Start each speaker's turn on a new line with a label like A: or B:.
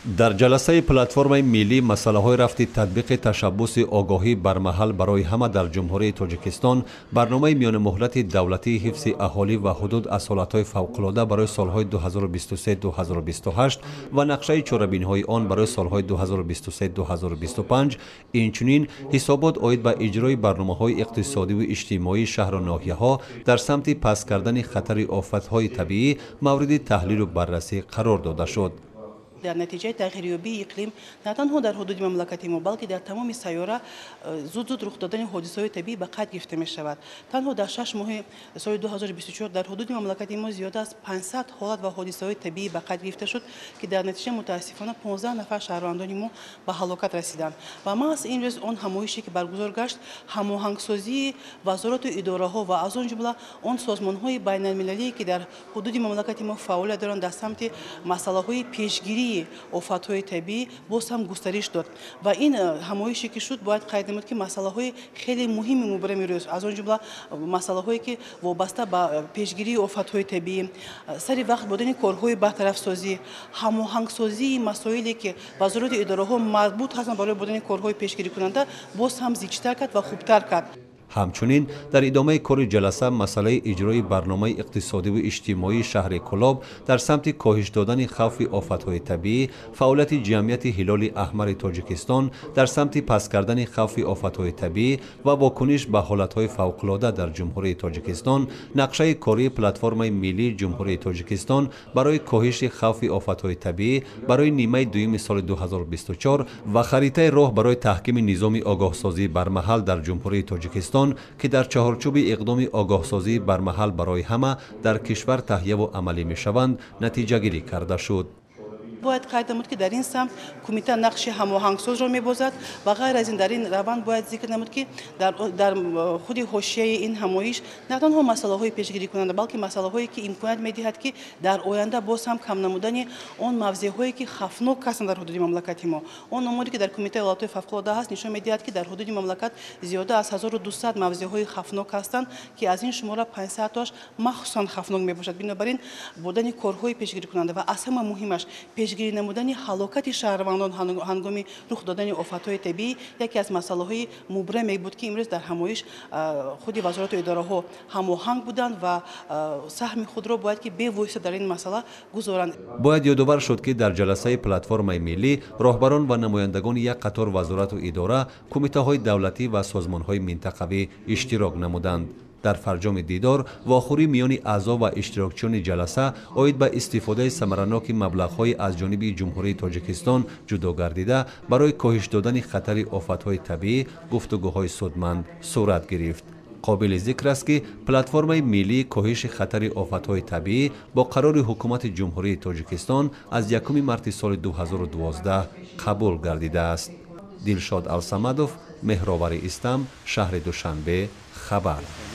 A: در جلسه پلتفرم ملی مسائل رفت تطبیق تشبث آگاهی برمحل برای همه در جمهوری تاجیکستان، برنامه میان مهلت دولتی حفظ اهالی و حدود اصالت‌های فوق‌العاده برای سالهای 2023-2028 و نقشه چاره‌بینی‌های آن برای سالهای 2023-2025، اینچنین حسابات عاید به اجرای برنامه‌های اقتصادی و اجتماعی شهر و ناحیه‌ها در سمت پس کردن خطر آفت‌های طبیعی مورد تحلیل و بررسی قرار داده شد.
B: در نتیجه تغییریابی اقلیم نه تنها در حدود مملکت ما بلکه در تمام سیاره زود رخ دادن حادثه‌های طبیعی به قید گرفته می شود. تنها در 6 ماه سال 2024 در حدود مملکت ما زیاده از 500 حالت و حادثه‌های طبیعی به قید گرفته شد که در نتیجه متاسفانه 15 نفر شهروندان ما به هلاکت رسیدند. و ما از این روز آن همایشی که برگزار گشت هماهنگسازی وزارت و اداره‌ها و از آن جمله آن سازمان‌های بین‌المللی که در حدود مملکت ما فعالیت دارند در سمت مسائل پیشگیری آفت‌های طبیعی باز هم گسترش داد و این همایشی که شد باید قید نمود که مسائل خیلی مهمی مبرم روز از آن جمله مسائلی که وابسته به پیشگیری آفت‌های طبیعی، سری وقت بودن کارهای برطرف سازی، هماهنگ سازی مسائلی که وزارت اداره‌ها مربوط هستند برای بودن کارهای پیشگیری کننده باز هم زیادتر کرد و خوبتر کرد.
A: همچنین در ادامه کار جلسه مسئله اجرای برنامه اقتصادی و اجتماعی شهر کلاب در سمت کاهش دادن خوف آفت‌های طبیعی، فعالیت جمعیت هلال احمر تاجیکستان در سمت پس کردن خوف آفت‌های طبیعی و واکنش به حالت‌های فوق‌العاده در جمهوری تاجیکستان، نقشه کاری پلتفرم ملی جمهوری تاجیکستان برای کاهش خوف آفت‌های طبیعی برای نیمه دوم سال 2024 و خریطه راه برای تحکیم نظام آگاهسازی برمحل در جمهوری تاجیکستان که در چهارچوب اقدام آگاهسازی برمحل برای همه در کشور تهیه و عملی می شوند نتیجه گیری کرده شد.
B: باید قید نمود که در این سمت کمیته نقش هماهنگساز را می‌بازد و غیر از این در این روند باید ذکر نمود که در خود حاشیه این همایش نه تنها مسائل‌های پیشگیری کننده بلکه مسائل‌هایی که امکانات می‌دهد که در آینده باز هم کم نمودن آن موضوع‌هایی که خفناک هستند در حدود مملکت ما. آن آماری که در کمیته اطلاعات فوق‌العاده هست نشان می‌دهد که در حدود مملکت زیاده از 1200 موضوع‌های خفناک هستند که از این شماره 500 تاش مخصوصاً خفناک می‌باشد. بنابراین بودن کارهای پیشگیری کننده و از همه مهمش پیشگیری نمودن هلاکت شهروندان هنگام رخ دادن آفت‌های طبیعی یکی از مسائل‌های مبرم بود که امروز در همایش خود وزارت و اداره‌ها هماهنگ بودند و سهم خود را باید که به واسطه در این مسئله گذارند.
A: باید یادآور شد که در جلسه پلتفرم ملی راهبران و نمایندگان یک قطار وزارت و اداره، کمیته‌های دولتی و سازمان‌های منطقوی اشتراک نمودند. در فرجام دیدار واخوری میان اعضا و اشتراکچیان جلسه عاید به استفاده ثمرناک مبلغ‌های از جانب جمهوری تاجیکستان جدا گردیده برای کاهش دادن خطر آفت‌های طبیعی گفتگوهای سودمند صورت گرفت. قابل ذکر است که پلتفرم ملی کاهش خطر آفت‌های طبیعی با قرار حکومت جمهوری تاجیکستان از 1 مارس سال 2012 قبول گردیده است. دلشاد الصمدوف، مهرآور استم، شهر دوشنبه، خبر.